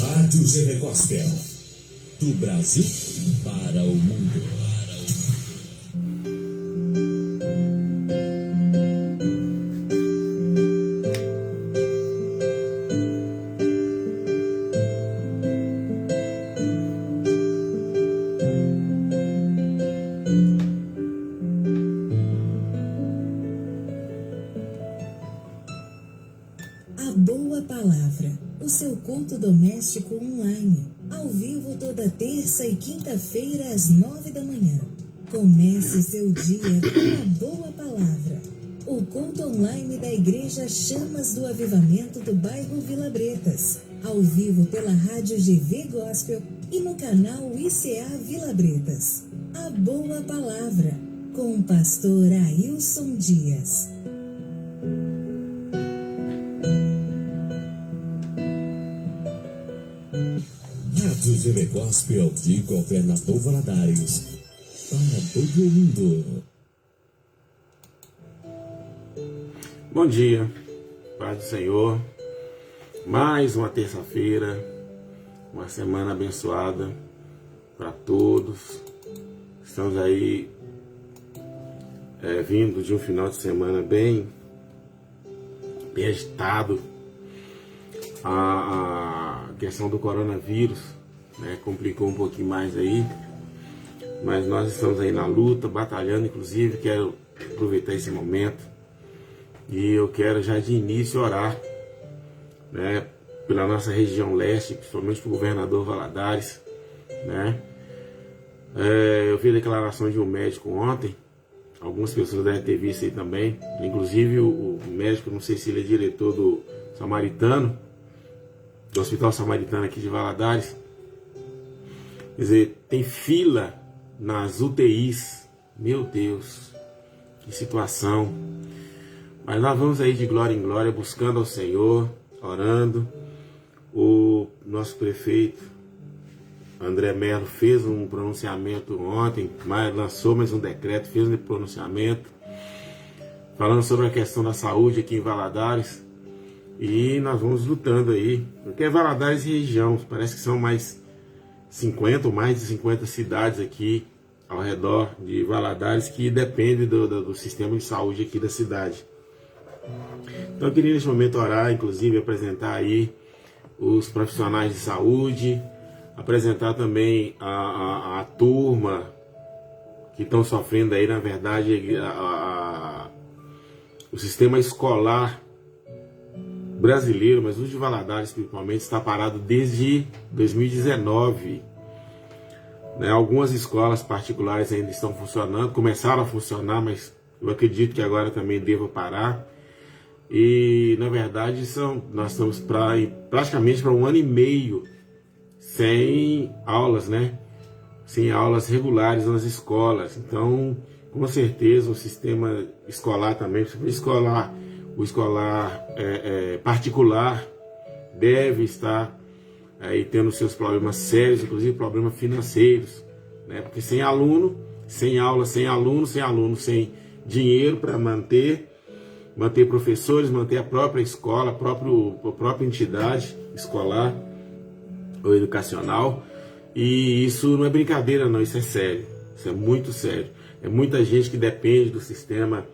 Rádio GV Gospel, do Brasil para o mundo. A Boa Palavra, o seu culto doméstico online, ao vivo toda terça e quinta-feira às 9 da manhã. Comece seu dia com a Boa Palavra. O culto online da Igreja Chamas do Avivamento do bairro Vila Bretas, ao vivo pela Rádio GV Gospel e no canal ICA Vila Bretas. A Boa Palavra, com o pastor Ailson Dias. Rádio GV Gospel de Governador Valadares, para todo mundo. Bom dia, Paz do Senhor. Mais uma terça-feira, uma semana abençoada para todos. Estamos aí vindo de um final de semana bem agitado. A questão do coronavírus, né, complicou um pouquinho mais aí, mas nós estamos aí na luta, batalhando. Inclusive quero aproveitar esse momento e eu quero já de início orar, né, pela nossa região leste, principalmente para o governador Valadares, né. Eu vi a declaração de um médico ontem, algumas pessoas devem ter visto aí também, inclusive o médico, não sei se ele é diretor do Samaritano, do Hospital Samaritano aqui de Valadares. Quer dizer, tem fila nas UTIs. Meu Deus, que situação. Mas nós vamos aí de glória em glória, buscando ao Senhor, orando. O nosso prefeito André Melo fez um pronunciamento ontem, lançou mais um decreto, fez um pronunciamento falando sobre a questão da saúde aqui em Valadares. E nós vamos lutando aí, porque é Valadares e região, parece que são mais 50 ou mais de 50 cidades aqui ao redor de Valadares que dependem do sistema de saúde aqui da cidade. Então eu queria nesse momento orar, inclusive apresentar aí os profissionais de saúde, apresentar também a turma que estão sofrendo aí, na verdade, o sistema escolar brasileiro, mas o de Valadares principalmente, está parado desde 2019. Né? Algumas escolas particulares ainda estão funcionando, começaram a funcionar, mas eu acredito que agora também deva parar. E na verdade nós estamos praticamente para um ano e meio sem aulas, né? Sem aulas regulares nas escolas. Então, com certeza o sistema escolar também, o escolar particular deve estar aí tendo seus problemas sérios, inclusive problemas financeiros, né? Porque sem aluno, sem aula, sem aluno, sem dinheiro para manter professores, manter a própria escola, a própria entidade escolar ou educacional. E isso não é brincadeira não, isso é sério, isso é muito sério. É muita gente que depende do sistema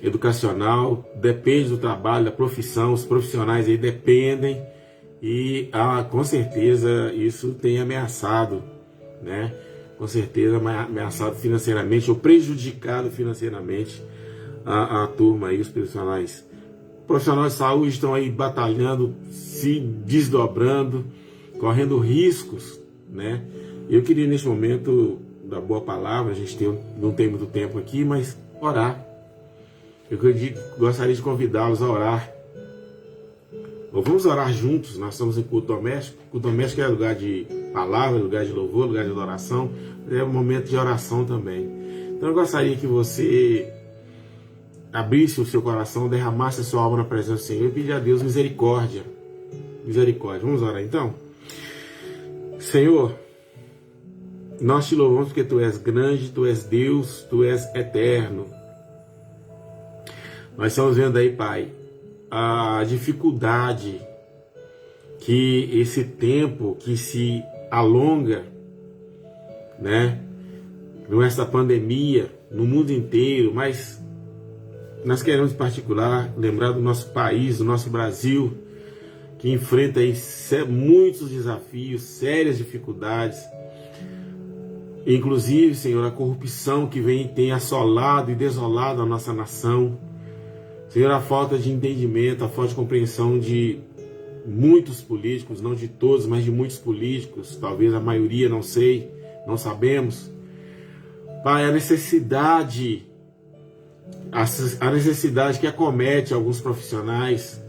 educacional, depende do trabalho, da profissão, os profissionais aí dependem e com certeza isso tem ameaçado, né? Com certeza ameaçado financeiramente ou prejudicado financeiramente a turma aí, os profissionais. Profissionais de saúde estão aí batalhando, se desdobrando, correndo riscos, né? Eu queria neste momento da boa palavra, a gente não tem muito tempo aqui, mas orar. Eu gostaria de convidá-los a orar. Vamos orar juntos. Nós estamos em culto doméstico. Culto doméstico é lugar de palavra, lugar de louvor, lugar de adoração. É um momento de oração também. Então eu gostaria que você abrisse o seu coração, derramasse a sua alma na presença do Senhor e pedir a Deus misericórdia. Misericórdia. Vamos orar então? Senhor, nós te louvamos porque Tu és grande, Tu és Deus, Tu és eterno. Nós estamos vendo aí, Pai, a dificuldade que esse tempo que se alonga, né, nessa pandemia, no mundo inteiro, mas nós queremos em particular lembrar do nosso país, do nosso Brasil, que enfrenta aí muitos desafios, sérias dificuldades, inclusive, Senhor, a corrupção que tem assolado e desolado a nossa nação, Senhor, a falta de entendimento, a falta de compreensão de muitos políticos, não de todos, mas de muitos políticos, talvez a maioria, não sei, não sabemos. Pai, a necessidade que acomete alguns profissionais,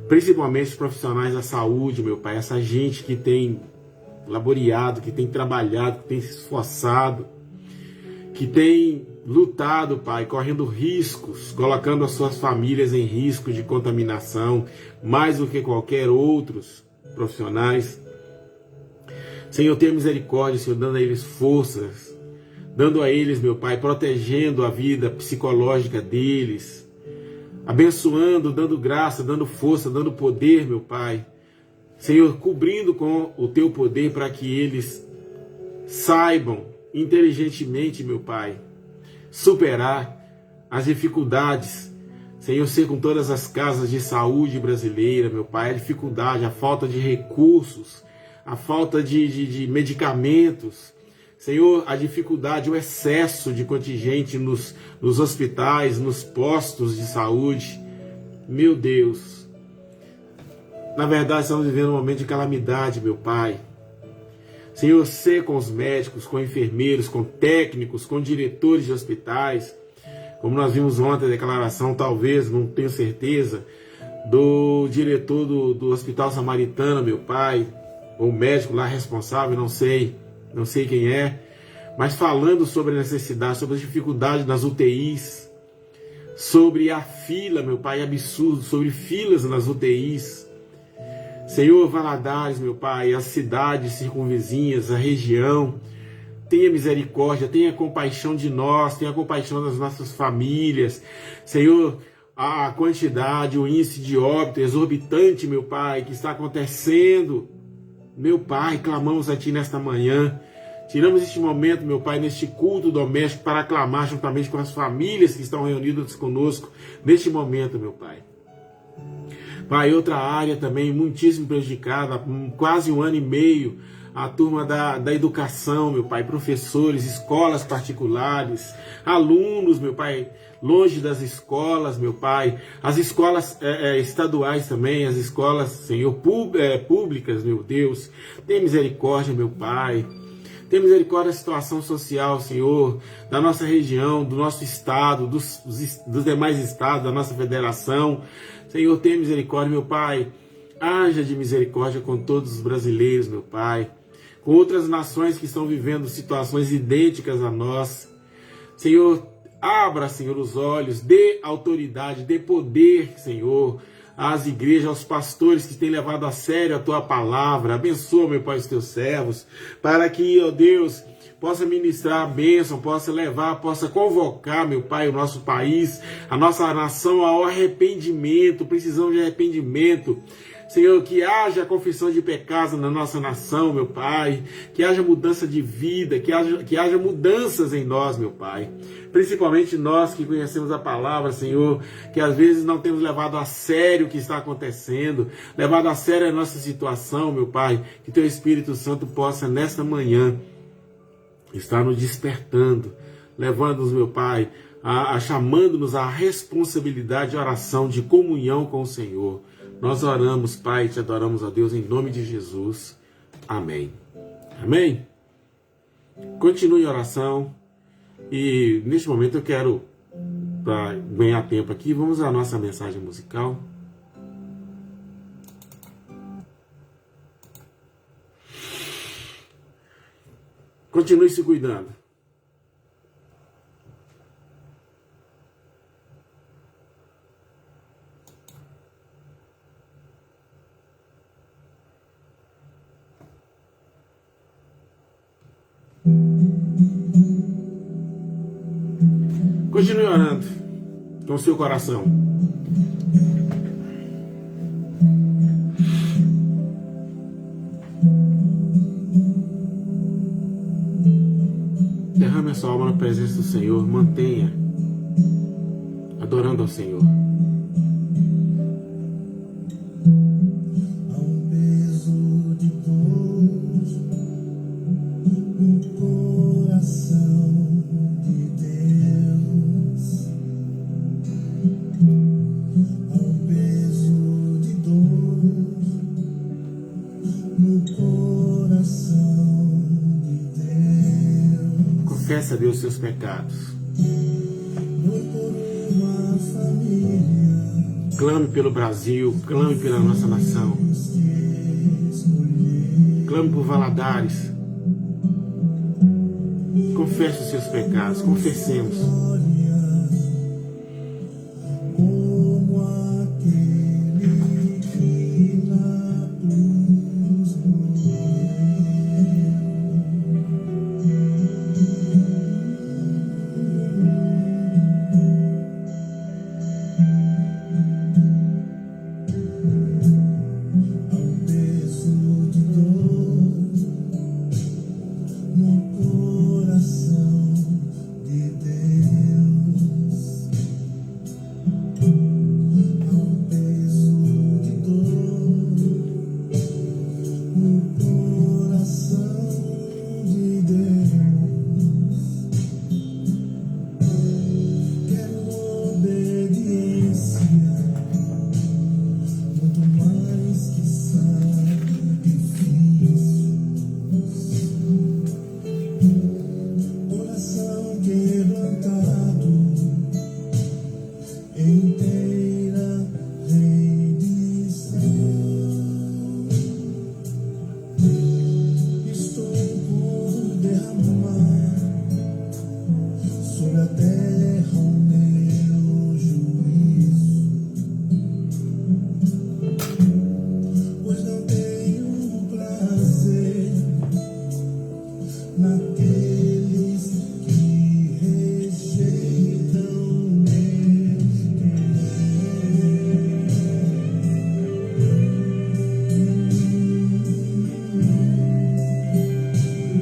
principalmente os profissionais da saúde, meu Pai, essa gente que tem laboreado, que tem trabalhado, que tem se esforçado, que tem lutado, Pai, correndo riscos, colocando as suas famílias em risco de contaminação, mais do que qualquer outros profissionais. Senhor, tenha misericórdia, Senhor, dando a eles forças, dando a eles, meu Pai, protegendo a vida psicológica deles, abençoando, dando graça, dando força, dando poder, meu Pai. Senhor, cobrindo com o Teu poder para que eles saibam inteligentemente, meu Pai, superar as dificuldades. Senhor, ser com todas as casas de saúde brasileira, meu Pai, a dificuldade, a falta de recursos, a falta de medicamentos, Senhor, a dificuldade, o excesso de contingente nos hospitais, nos postos de saúde. Meu Deus, na verdade estamos vivendo um momento de calamidade, meu Pai. Senhor, ser com os médicos, com enfermeiros, com técnicos, com diretores de hospitais, como nós vimos ontem a declaração, talvez, não tenho certeza, do diretor do Hospital Samaritano, meu Pai, ou médico lá responsável, não sei quem é, mas falando sobre a necessidade, sobre as dificuldades nas UTIs, sobre a fila, meu Pai, absurdo, sobre filas nas UTIs. Senhor, Valadares, meu Pai, as cidades circunvizinhas, a região, tenha misericórdia, tenha compaixão de nós, tenha compaixão das nossas famílias. Senhor, a quantidade, o índice de óbito exorbitante, meu Pai, que está acontecendo. Meu Pai, clamamos a Ti nesta manhã. Tiramos este momento, meu Pai, neste culto doméstico para clamar juntamente com as famílias que estão reunidas conosco neste momento, meu Pai. Pai, outra área também muitíssimo prejudicada, quase 1 ano e meio, a turma da educação, meu Pai, professores, escolas particulares, alunos, meu Pai, longe das escolas, meu Pai, as escolas estaduais também, as escolas, Senhor, públicas, meu Deus, tem misericórdia, meu Pai. Tem misericórdia da situação social, Senhor, da nossa região, do nosso estado, dos demais estados, da nossa federação. Senhor, tenha misericórdia, meu Pai. Haja de misericórdia com todos os brasileiros, meu Pai. Com outras nações que estão vivendo situações idênticas a nós. Senhor, abra, Senhor, os olhos, dê autoridade, dê poder, Senhor, às igrejas, aos pastores que têm levado a sério a Tua palavra. Abençoa, meu Pai, os Teus servos, para que, ó Deus, possa ministrar a bênção, possa levar, possa convocar, meu Pai, o nosso país, a nossa nação ao arrependimento. Precisamos de arrependimento. Senhor, que haja confissão de pecados na nossa nação, meu Pai, que haja mudança de vida, que haja mudanças em nós, meu Pai, principalmente nós que conhecemos a palavra, Senhor, que às vezes não temos levado a sério o que está acontecendo, levado a sério a nossa situação, meu Pai, que Teu Espírito Santo possa nesta manhã estar nos despertando, levando-nos, meu Pai, chamando-nos à responsabilidade de oração, de comunhão com o Senhor. Nós oramos, Pai, te adoramos a Deus em nome de Jesus. Amém. Amém? Continue a oração. E neste momento eu quero, para ganhar tempo aqui, vamos à nossa mensagem musical. Continue se cuidando. Continue orando com o seu coração. Derrame a sua alma na presença do Senhor. Mantenha adorando ao Senhor. Confesse a Deus seus pecados. Clame pelo Brasil, clame pela nossa nação. Clame por Valadares. Confesse os seus pecados, confessemos.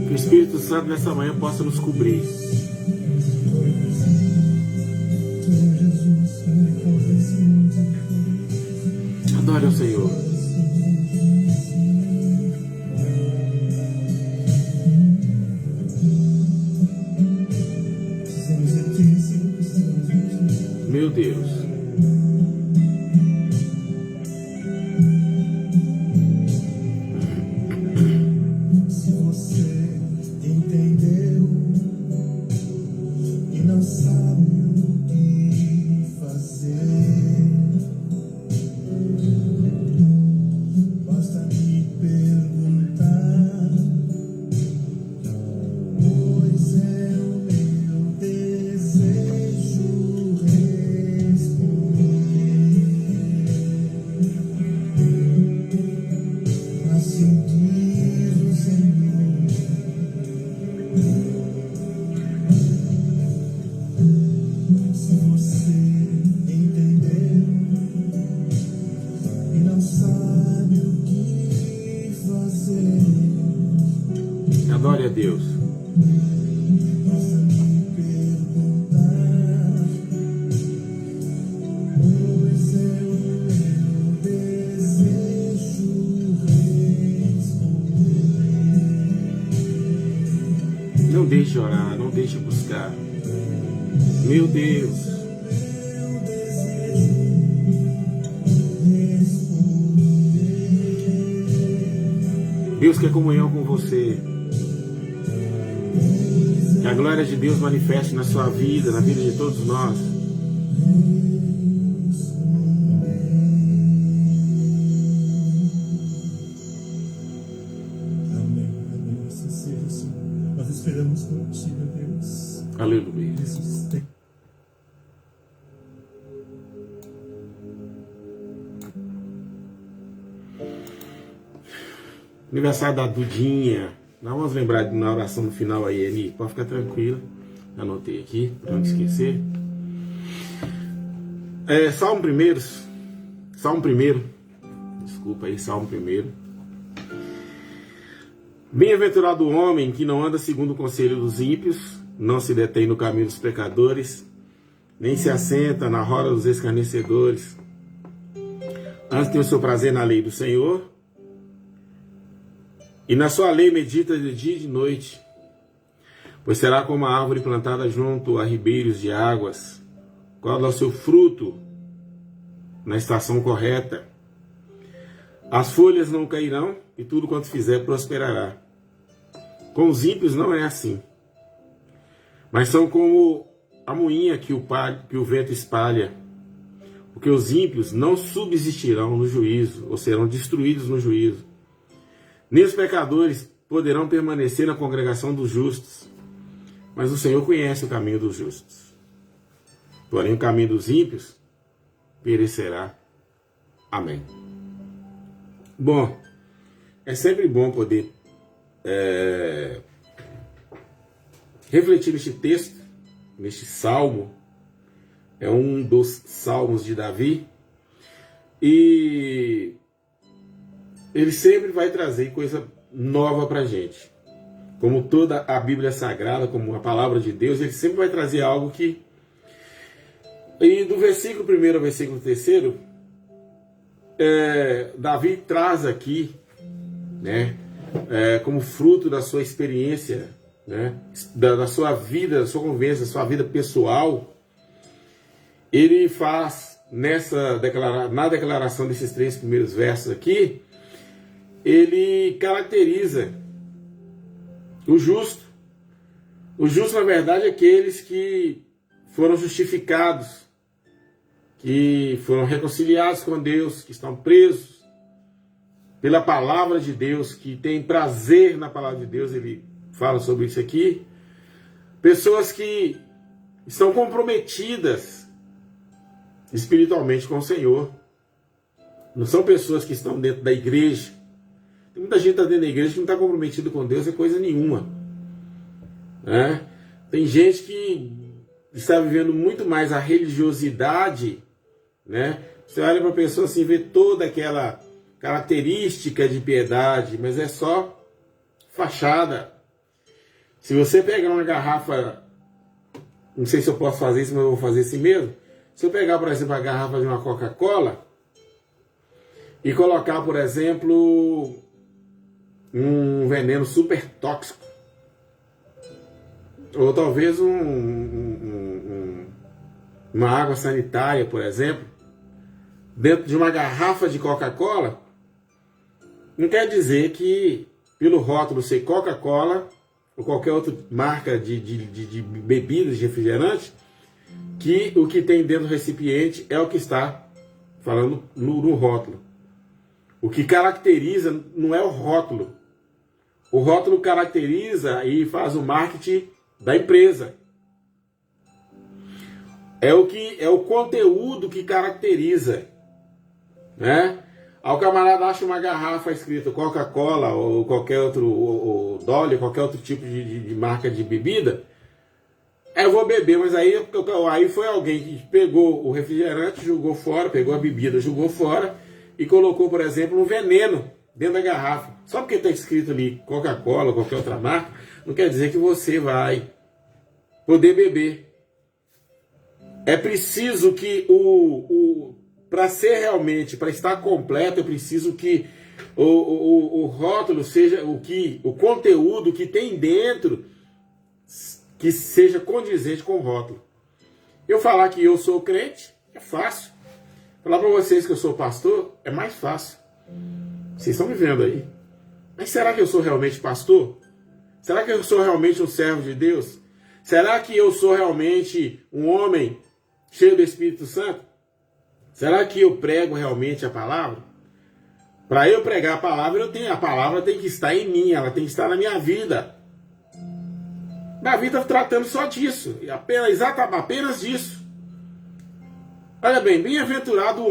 Que o Espírito Santo nessa manhã possa nos cobrir. Adore ao Senhor. Meu Deus. Se você entendeu e não sabe o que fazer, basta me perguntar, pois é o meu desejo responder. Assim diz o Senhor. Se você entender e não sabe o que fazer, Adore a Deus. basta me perguntar, pois é o meu desejo responder. Não deixe de orar, não deixe de buscar. Meu Deus. Meu desejo responder. Deus quer comunhão com você. Que a glória de Deus manifeste na sua vida, na vida de todos nós. Amém, amém, assim seja, Senhor. Nós esperamos por Ti, meu Deus. Aleluia. Jesus tem. Aniversário da Dudinha. Nós vamos lembrar na oração no final aí, Eni. Pode ficar tranquilo. Anotei aqui, para não esquecer. Salmo primeiro. Desculpa aí, Salmo primeiro. Bem-aventurado o homem que não anda segundo o conselho dos ímpios, não se detém no caminho dos pecadores, nem se assenta na roda dos escarnecedores. Antes tem o seu prazer na lei do Senhor, e na sua lei medita de dia e de noite. Pois será como a árvore plantada junto a ribeiros de águas, qual dá o seu fruto na estação correta. As folhas não cairão, e tudo quanto fizer prosperará. Com os ímpios não é assim, mas são como a moinha que o vento espalha, porque os ímpios não subsistirão no juízo, ou serão destruídos no juízo. Nem os pecadores poderão permanecer na congregação dos justos, mas o Senhor conhece o caminho dos justos. Porém, o caminho dos ímpios perecerá. Amém. Bom, é sempre bom poder refletir neste texto, neste salmo. É um dos salmos de Davi. E ele sempre vai trazer coisa nova para a gente. Como toda a Bíblia Sagrada, como a palavra de Deus, ele sempre vai trazer algo que... E do versículo 1 ao versículo 3, Davi traz aqui, né, como fruto da sua experiência, né, da sua vida, da sua convivência, da sua vida pessoal, ele faz na declaração desses 3 primeiros versos aqui, ele caracteriza o justo. O justo, na verdade, é aqueles que foram justificados, que foram reconciliados com Deus, que estão presos pela palavra de Deus, que têm prazer na palavra de Deus. Ele fala sobre isso aqui. Pessoas que estão comprometidas espiritualmente com o Senhor. Não são pessoas que estão dentro da igreja. Tem muita gente que está dentro da igreja que não está comprometido com Deus, é coisa nenhuma, né? Tem gente que está vivendo muito mais a religiosidade, né? Você olha para a pessoa assim, vê toda aquela característica de piedade, mas é só fachada. Se você pegar uma garrafa, não sei se eu posso fazer isso, mas eu vou fazer assim mesmo. Se eu pegar, por exemplo, a garrafa de uma Coca-Cola e colocar, por exemplo, um veneno super tóxico, ou talvez uma água sanitária, por exemplo, dentro de uma garrafa de Coca-Cola, não quer dizer que, pelo rótulo ser Coca-Cola ou qualquer outra marca de bebidas, de refrigerante, que o que tem dentro do recipiente é o que está falando no rótulo. O que caracteriza não é o rótulo. O rótulo caracteriza e faz o marketing da empresa. É o conteúdo que caracteriza, né? Aí o camarada acha uma garrafa escrito Coca-Cola ou qualquer outro, ou Dolly, qualquer outro tipo de marca de bebida. Eu vou beber, mas aí foi alguém que pegou o refrigerante, jogou fora, pegou a bebida, jogou fora e colocou, por exemplo, um veneno dentro da garrafa. Só porque está escrito ali Coca-Cola ou qualquer outra marca, não quer dizer que você vai poder beber. É preciso que para ser realmente, para estar completo, é preciso que o rótulo seja o conteúdo que tem dentro que seja condizente com o rótulo. Eu falar que eu sou crente é fácil. Falar para vocês que eu sou pastor é mais fácil. Vocês estão me vendo aí. Mas será que eu sou realmente pastor? Será que eu sou realmente um servo de Deus? Será que eu sou realmente um homem cheio do Espírito Santo? Será que eu prego realmente a palavra? Para eu pregar a palavra, a palavra tem que estar em mim, ela tem que estar na minha vida. Davi está tratando só disso, apenas disso. Olha bem, bem-aventurado o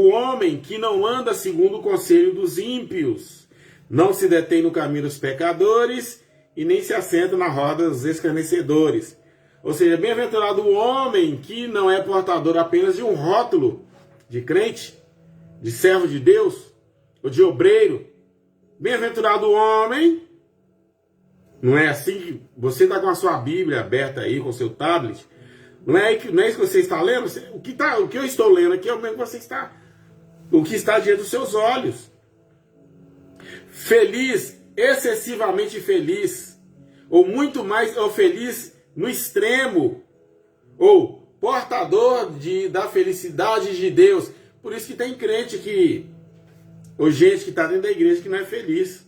homem que não anda segundo o conselho dos ímpios, não se detém no caminho dos pecadores e nem se assenta na roda dos escarnecedores. Ou seja, bem-aventurado o homem que não é portador apenas de um rótulo de crente, de servo de Deus, ou de obreiro. Bem-aventurado o homem Não é assim que você está com a sua Bíblia aberta aí, com o seu tablet. Não é isso que você está lendo. O que eu estou lendo aqui é o mesmo que você está. O que está diante dos seus olhos. Feliz, excessivamente feliz. Ou muito mais, ou feliz no extremo. Ou portador da felicidade de Deus. Por isso que tem crente ou gente que está dentro da igreja que não é feliz.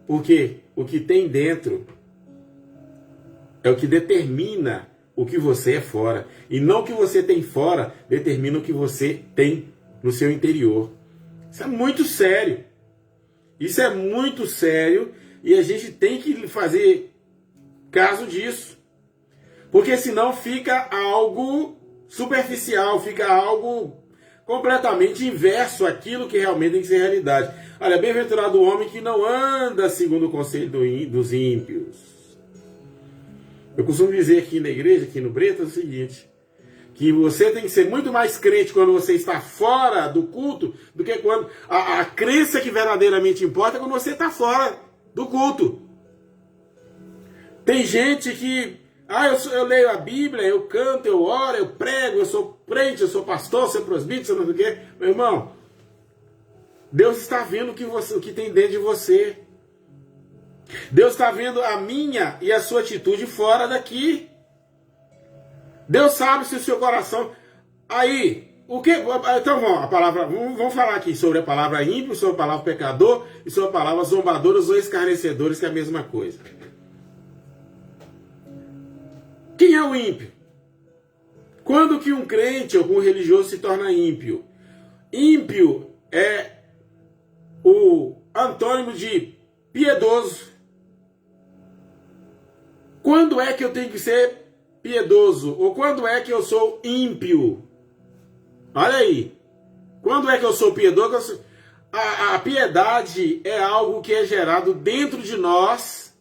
Porque o que tem dentro é o que determina o que você é fora. E não o que você tem fora determina o que você tem no seu interior. Isso é muito sério. Isso é muito sério e a gente tem que fazer caso disso. Porque senão fica algo superficial, fica algo completamente inverso àquilo que realmente tem que ser realidade. Olha, bem-aventurado o homem que não anda segundo o conselho dos ímpios. Eu costumo dizer aqui na igreja, aqui no Bretas, o seguinte, que você tem que ser muito mais crente quando você está fora do culto do que quando a crença que verdadeiramente importa é quando você está fora do culto. Tem gente que, eu leio a Bíblia, eu canto, eu oro, eu prego, eu sou crente, eu sou pastor, eu sou presbítero, eu não sei o quê. Meu irmão, Deus está vendo o que tem dentro de você. Deus está vendo a minha e a sua atitude fora daqui. Deus sabe se o seu coração... Aí, o que... Então vamos falar aqui sobre a palavra ímpio, sobre a palavra pecador e sobre a palavra zombadores ou escarnecedores, que é a mesma coisa. Quem é o ímpio? Quando que um crente ou um religioso se torna ímpio? Ímpio é o antônimo de piedoso. Quando é que eu tenho que ser piedoso? Ou quando é que eu sou ímpio? Olha aí. Quando é que eu sou piedoso? A piedade é algo que é gerado dentro de nós,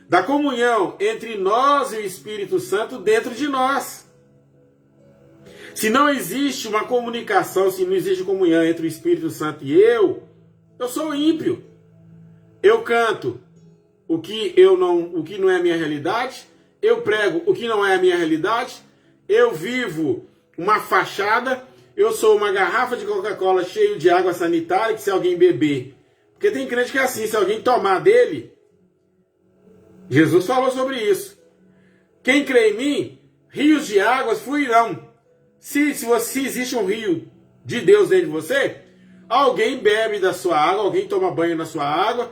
da comunhão entre nós e o Espírito Santo dentro de nós. Se não existe uma comunicação, se não existe comunhão entre o Espírito Santo e eu sou ímpio. Eu canto o que não é a minha realidade, eu prego o que não é a minha realidade, eu vivo uma fachada, eu sou uma garrafa de Coca-Cola cheia de água sanitária, que se alguém beber, porque tem crente que é assim, se alguém tomar dele, Jesus falou sobre isso. Quem crê em mim, rios de águas fluirão. Se existe um rio de Deus dentro de você, alguém bebe da sua água, alguém toma banho na sua água.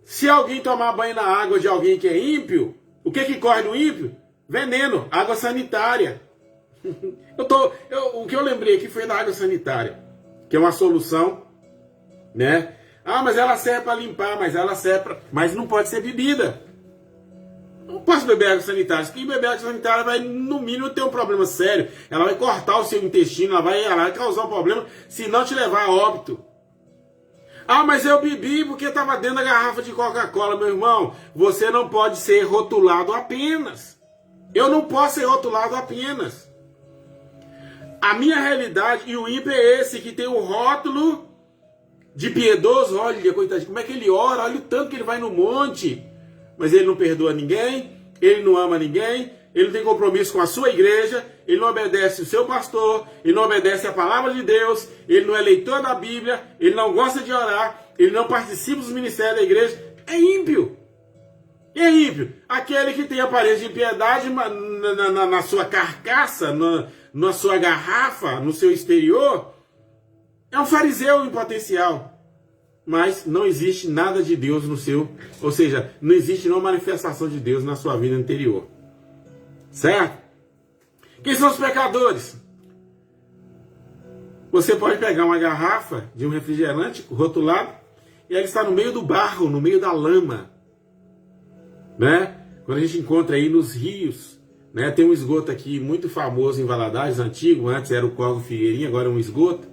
Se alguém tomar banho na água de alguém que é ímpio, o que corre no ímpio? Veneno, água sanitária. O que eu lembrei aqui foi da água sanitária, que é uma solução, né? Mas ela serve para limpar, mas não pode ser bebida. Não posso beber água sanitária. Se beber água sanitária vai, no mínimo, ter um problema sério. Ela vai cortar o seu intestino, ela vai causar um problema, se não te levar a óbito. Mas eu bebi porque estava dentro da garrafa de Coca-Cola. Meu irmão, você não pode ser rotulado apenas. Eu não posso ser rotulado apenas. A minha realidade, e o ímpio é esse, que tem o rótulo de piedoso. Olha, coitadinho, como é que ele ora, olha o tanto que ele vai no monte. Mas ele não perdoa ninguém, ele não ama ninguém, ele não tem compromisso com a sua igreja, ele não obedece o seu pastor, ele não obedece a palavra de Deus, ele não é leitor da Bíblia, ele não gosta de orar, ele não participa dos ministérios da igreja. É ímpio. É ímpio. Aquele que tem aparência de impiedade na sua carcaça, na sua garrafa, no seu exterior, é um fariseu em potencial. Mas não existe nada de Deus no seu... Ou seja, não existe nenhuma manifestação de Deus na sua vida interior. Certo? Quem são os pecadores? Você pode pegar uma garrafa de um refrigerante rotulado e ela está no meio do barro, no meio da lama. Né? Quando a gente encontra aí nos rios, né? Tem um esgoto aqui muito famoso em Valadares, antigo, antes era o Córrego Figueirinha, agora é um esgoto.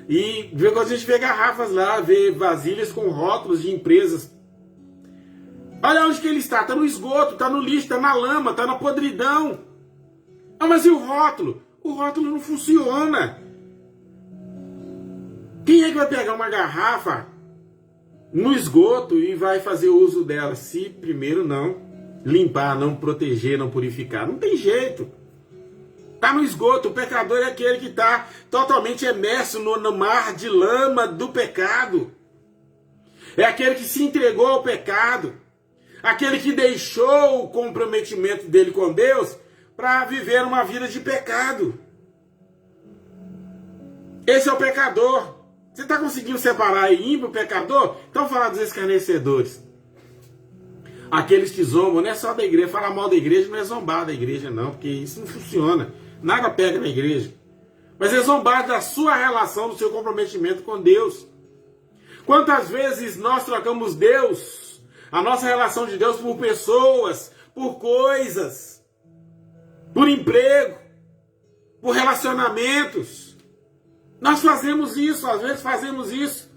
E quando a gente vê garrafas lá, vê vasilhas com rótulos de empresas. Olha onde que ele está no esgoto, está no lixo, está na lama, está na podridão. Mas e o rótulo? O rótulo não funciona. Quem é que vai pegar uma garrafa no esgoto e vai fazer uso dela? Se primeiro não limpar, não proteger, não purificar. Não tem jeito. Está no esgoto. O pecador é aquele que está totalmente imerso no mar de lama do pecado. É aquele que se entregou ao pecado. Aquele que deixou o comprometimento dele com Deus para viver uma vida de pecado. Esse é o pecador. Você está conseguindo separar aí ímpio, pecador? Então fala dos escarnecedores. Aqueles que zombam, não é só da igreja. Falar mal da igreja não é zombar da igreja, não, porque isso não funciona. Nada pega na igreja. Mas é zombar da sua relação, do seu comprometimento com Deus. Quantas vezes nós trocamos Deus, a nossa relação de Deus, por pessoas, por coisas, por emprego, por relacionamentos. Nós fazemos isso, às vezes fazemos isso.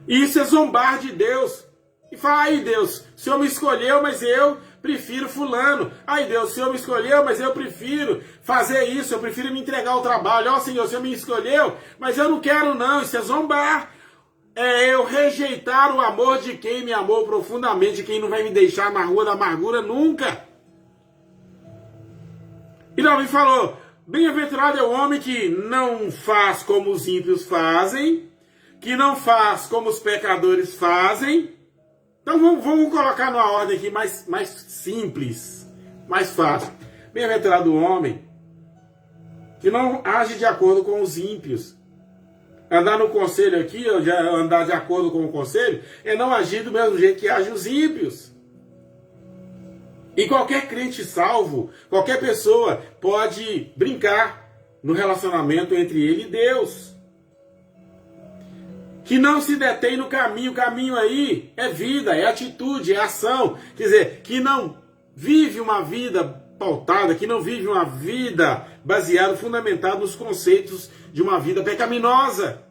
E isso é zombar de Deus. E fala, ai Deus, o Senhor me escolheu, mas eu prefiro fulano. Ai Deus, o Senhor me escolheu, mas eu prefiro fazer isso, eu prefiro me entregar ao trabalho. Ó Senhor, o Senhor me escolheu, mas eu não quero não, isso é zombar. É eu rejeitar o amor de quem me amou profundamente, de quem não vai me deixar na rua da amargura nunca. E Davi falou, bem-aventurado é o homem que não faz como os ímpios fazem, que não faz como os pecadores fazem. Então vamos colocar numa ordem aqui mais simples, mais fácil. Bem-aventurado o homem que não age de acordo com os ímpios. Andar no conselho aqui, andar de acordo com o conselho, é não agir do mesmo jeito que agem os ímpios. E qualquer crente salvo, qualquer pessoa pode brincar no relacionamento entre ele e Deus. Que não se detém no caminho. O caminho aí é vida, é atitude, é ação. Quer dizer, que não vive uma vida pautada, que não vive uma vida baseada, fundamentada nos conceitos de uma vida pecaminosa.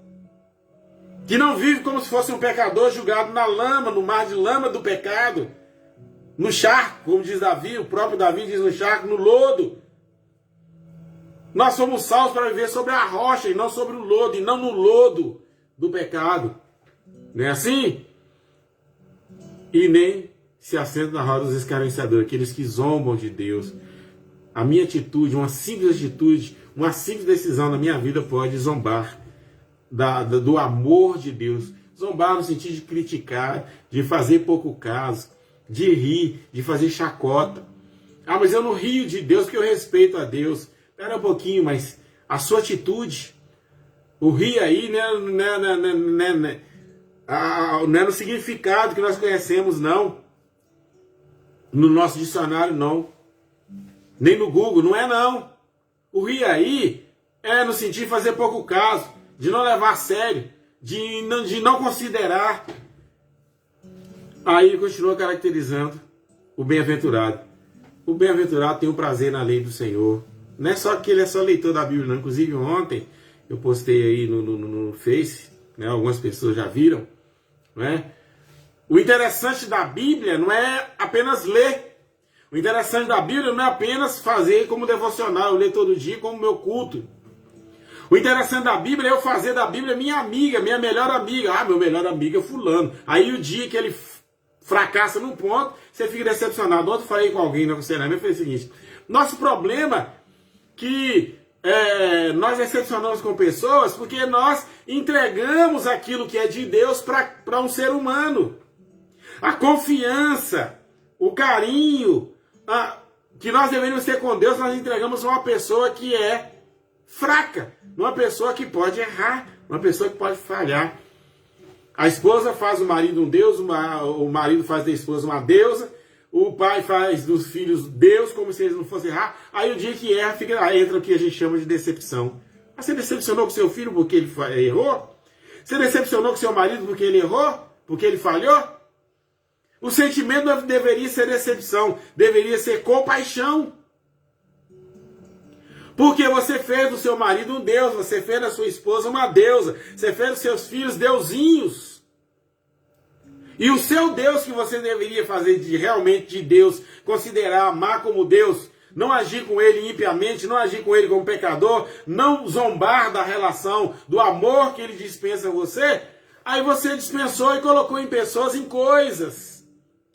Que não vive como se fosse um pecador julgado na lama, no mar de lama do pecado. No charco, como diz Davi, o próprio Davi diz no charco, no lodo. Nós somos salvos para viver sobre a rocha e não sobre o lodo, e não no lodo do pecado. Não é assim? E nem se assenta na roda dos escarnecedores, aqueles que zombam de Deus. A minha atitude, uma simples decisão na minha vida pode zombar do amor de Deus. Zombar no sentido de criticar, de fazer pouco caso, de rir, de fazer chacota. Ah, mas eu não rio de Deus porque eu respeito a Deus. Espera um pouquinho, mas a sua atitude, o rir aí não é no significado que nós conhecemos, não. No nosso dicionário, não. Nem no Google, não é não. O rir aí é no sentido de fazer pouco caso, de não levar a sério, de não considerar. Aí ele continua caracterizando o bem-aventurado. O bem-aventurado tem o prazer na lei do Senhor. Não é só que ele é só leitor da Bíblia, não. Inclusive ontem eu postei aí no Face, né? Algumas pessoas já viram, né? O interessante da Bíblia não é apenas ler. O interessante da Bíblia não é apenas fazer como devocional, eu ler todo dia como meu culto. O interessante da Bíblia é eu fazer da Bíblia minha amiga, minha melhor amiga. Ah, meu melhor amigo é fulano. Aí o dia que ele fracassa num ponto, você fica decepcionado. Ontem eu falei com alguém no aconselhamento, eu falei o seguinte, nosso problema é que nós decepcionamos com pessoas porque nós entregamos aquilo que é de Deus para um ser humano. A confiança, o carinho que nós deveríamos ter com Deus, nós entregamos a uma pessoa que é fraca, uma pessoa que pode errar, uma pessoa que pode falhar. A esposa faz o marido um deus, o marido faz da esposa uma deusa, o pai faz dos filhos Deus, como se eles não fossem errar. Aí o dia que erra, entra o que a gente chama de decepção. Você decepcionou com seu filho porque ele errou? Você decepcionou com seu marido porque ele errou? Porque ele falhou? O sentimento não deveria ser decepção, deveria ser compaixão. Porque você fez do seu marido um Deus, você fez da sua esposa uma deusa, você fez dos seus filhos deusinhos. E o seu Deus que você deveria fazer realmente de Deus, considerar, amar como Deus, não agir com ele impiamente, não agir com ele como pecador, não zombar da relação, do amor que ele dispensa a você, aí você dispensou e colocou em pessoas, em coisas,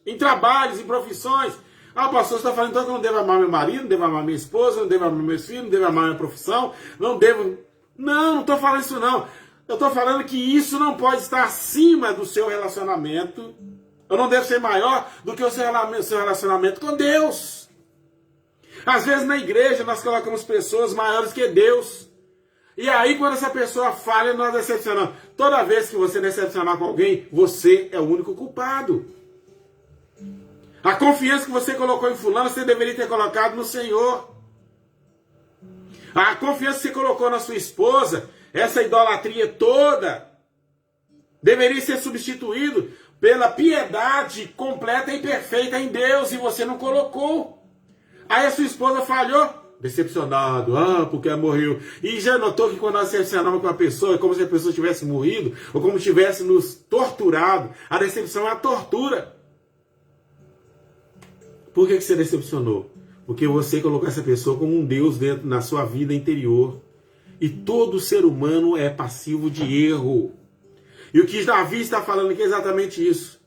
em trabalhos, em profissões. Ah, pastor, você está falando então que eu não devo amar meu marido, não devo amar minha esposa, não devo amar meus filhos, não devo amar minha profissão, não devo... Não estou falando isso não. Eu estou falando que isso não pode estar acima do seu relacionamento. Eu não devo ser maior do que o seu relacionamento com Deus. Às vezes na igreja nós colocamos pessoas maiores que Deus. E aí quando essa pessoa falha, nós decepcionamos. Toda vez que você decepcionar com alguém, você é o único culpado. A confiança que você colocou em fulano, você deveria ter colocado no Senhor. A confiança que você colocou na sua esposa, essa idolatria toda, deveria ser substituído pela piedade completa e perfeita em Deus, e você não colocou. Aí a sua esposa falhou, decepcionado, porque ela morreu. E já notou que quando nós decepcionamos com a pessoa, é como se a pessoa tivesse morrido, ou como tivesse nos torturado. A decepção é a tortura. Por que você decepcionou? Porque você colocou essa pessoa como um Deus dentro na sua vida interior. E todo ser humano é passivo de erro. E o que Davi está falando aqui é exatamente isso.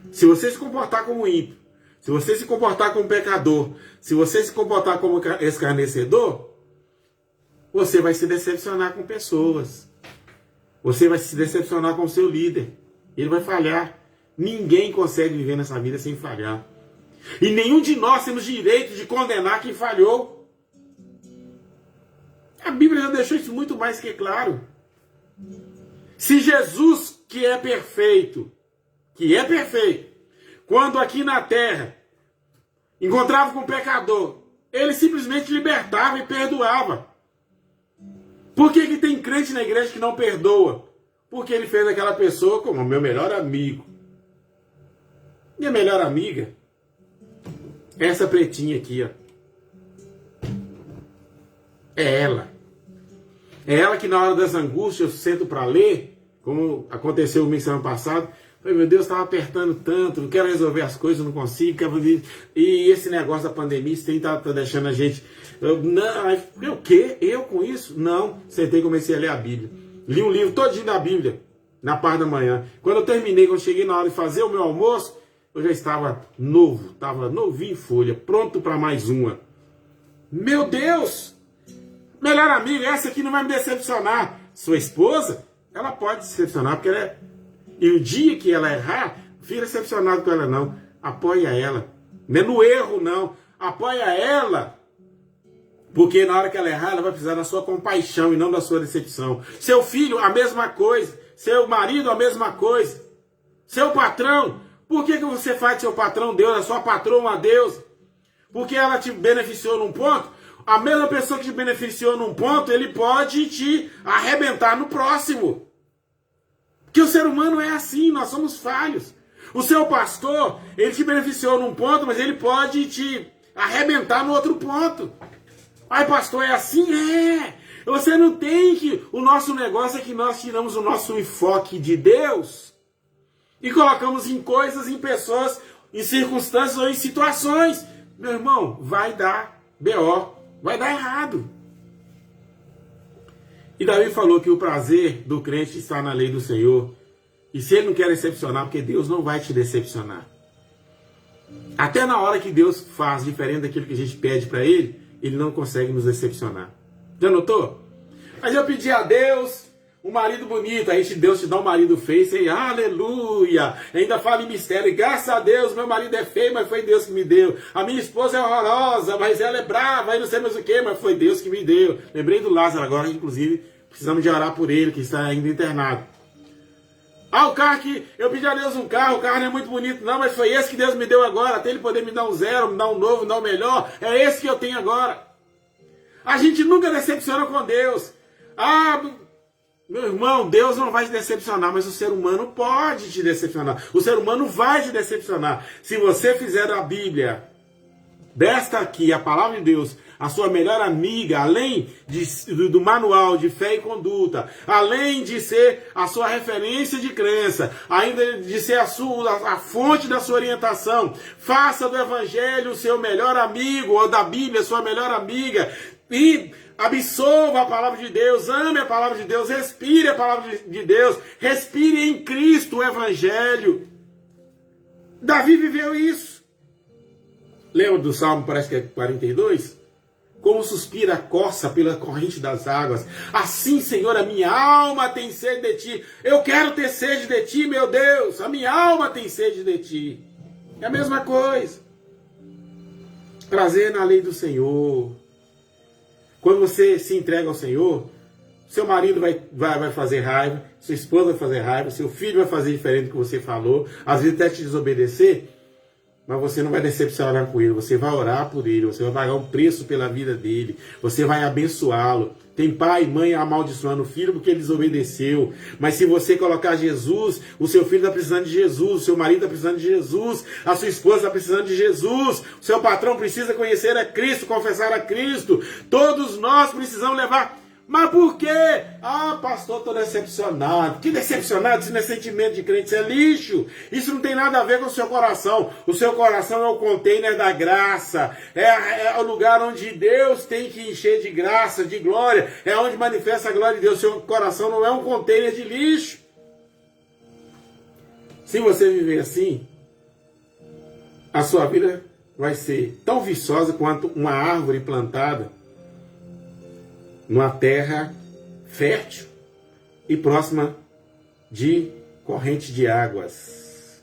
Se você se comportar como ímpio, se você se comportar como pecador, se você se comportar como escarnecedor, você vai se decepcionar com pessoas. Você vai se decepcionar com o seu líder. Ele vai falhar. Ninguém consegue viver nessa vida sem falhar. E nenhum de nós temos direito de condenar quem falhou. A Bíblia já deixou isso muito mais que claro. Se Jesus, que é perfeito, quando aqui na terra encontrava com um pecador, ele simplesmente libertava e perdoava. Por que tem crente na igreja que não perdoa? Porque ele fez aquela pessoa como meu melhor amigo. Minha melhor amiga, essa pretinha aqui, ó. É ela. É ela que na hora das angústias eu sento para ler, como aconteceu o mês ano passado. Falei, meu Deus, estava apertando tanto, não quero resolver as coisas, não consigo. E esse negócio da pandemia, isso tá deixando a gente... O quê? Eu com isso? Não. Sentei e comecei a ler a Bíblia. Li um livro todinho da Bíblia, na parte da manhã. Quando eu cheguei na hora de fazer o meu almoço, eu já estava novo, estava novinho em folha, pronto para mais uma. Meu Deus! Melhor amiga, essa aqui não vai me decepcionar. Sua esposa, ela pode decepcionar, porque ela é... E o dia que ela errar, fica decepcionado com ela não. Apoia ela. Não é no erro, não. Apoia ela. Porque na hora que ela errar, ela vai precisar da sua compaixão e não da sua decepção. Seu filho, a mesma coisa. Seu marido, a mesma coisa. Seu patrão, por que você faz de seu patrão Deus, a sua patroa Deus? Porque ela te beneficiou num ponto. A mesma pessoa que te beneficiou num ponto, ele pode te arrebentar no próximo. Porque o ser humano é assim, nós somos falhos. O seu pastor, ele te beneficiou num ponto, mas ele pode te arrebentar no outro ponto. Ai, pastor, é assim? É. Você não tem que... O nosso negócio é que nós tiramos o nosso enfoque de Deus e colocamos em coisas, em pessoas, em circunstâncias ou em situações. Meu irmão, vai dar B.O., vai dar errado. E Davi falou que o prazer do crente está na lei do Senhor. E se ele não quer decepcionar, porque Deus não vai te decepcionar. Até na hora que Deus faz diferente daquilo que a gente pede para ele, ele não consegue nos decepcionar. Já notou? Mas eu pedi a Deus um marido bonito, aí Deus te dá um marido feio, e aleluia, ainda fala em mistério, graças a Deus, meu marido é feio, mas foi Deus que me deu. A minha esposa é horrorosa, mas ela é brava, aí não sei mais o que, mas foi Deus que me deu. Lembrei do Lázaro agora, inclusive, precisamos de orar por ele, que está ainda internado. O carro que eu pedi a Deus um carro, o carro não é muito bonito não, mas foi esse que Deus me deu agora, até ele poder me dar um zero, me dar um novo, me dar um melhor, é esse que eu tenho agora. A gente nunca decepciona com Deus. Meu irmão, Deus não vai te decepcionar, mas o ser humano pode te decepcionar. O ser humano vai te decepcionar. Se você fizer a Bíblia, desta aqui, a palavra de Deus, a sua melhor amiga, além do manual de fé e conduta, além de ser a sua referência de crença, ainda de ser a fonte da sua orientação, faça do Evangelho o seu melhor amigo, ou da Bíblia a sua melhor amiga, e absorva a palavra de Deus, ame a palavra de Deus, respire a palavra de Deus, respire em Cristo o Evangelho. Davi viveu isso. Lembra do Salmo, parece que é 42? Como suspira a corça pela corrente das águas. Assim, Senhor, a minha alma tem sede de ti. Eu quero ter sede de ti, meu Deus. A minha alma tem sede de ti. É a mesma coisa. Prazer na lei do Senhor. Quando você se entrega ao Senhor, seu marido vai fazer raiva, sua esposa vai fazer raiva, seu filho vai fazer diferente do que você falou, às vezes até te desobedecer, mas você não vai decepcionar com ele, você vai orar por ele, você vai pagar um preço pela vida dele, você vai abençoá-lo. Tem pai e mãe amaldiçoando o filho porque ele desobedeceu, mas se você colocar Jesus, o seu filho está precisando de Jesus, o seu marido está precisando de Jesus, a sua esposa está precisando de Jesus, o seu patrão precisa conhecer a Cristo, confessar a Cristo, todos nós precisamos levar. Mas por quê? Ah, pastor, estou decepcionado. Que decepcionado? Isso não é sentimento de crente, isso é lixo. Isso não tem nada a ver com o seu coração. O seu coração é o container da graça. É o lugar onde Deus tem que encher de graça, de glória. É onde manifesta a glória de Deus. O seu coração não é um container de lixo. Se você viver assim, a sua vida vai ser tão viçosa quanto uma árvore plantada numa terra fértil e próxima de corrente de águas.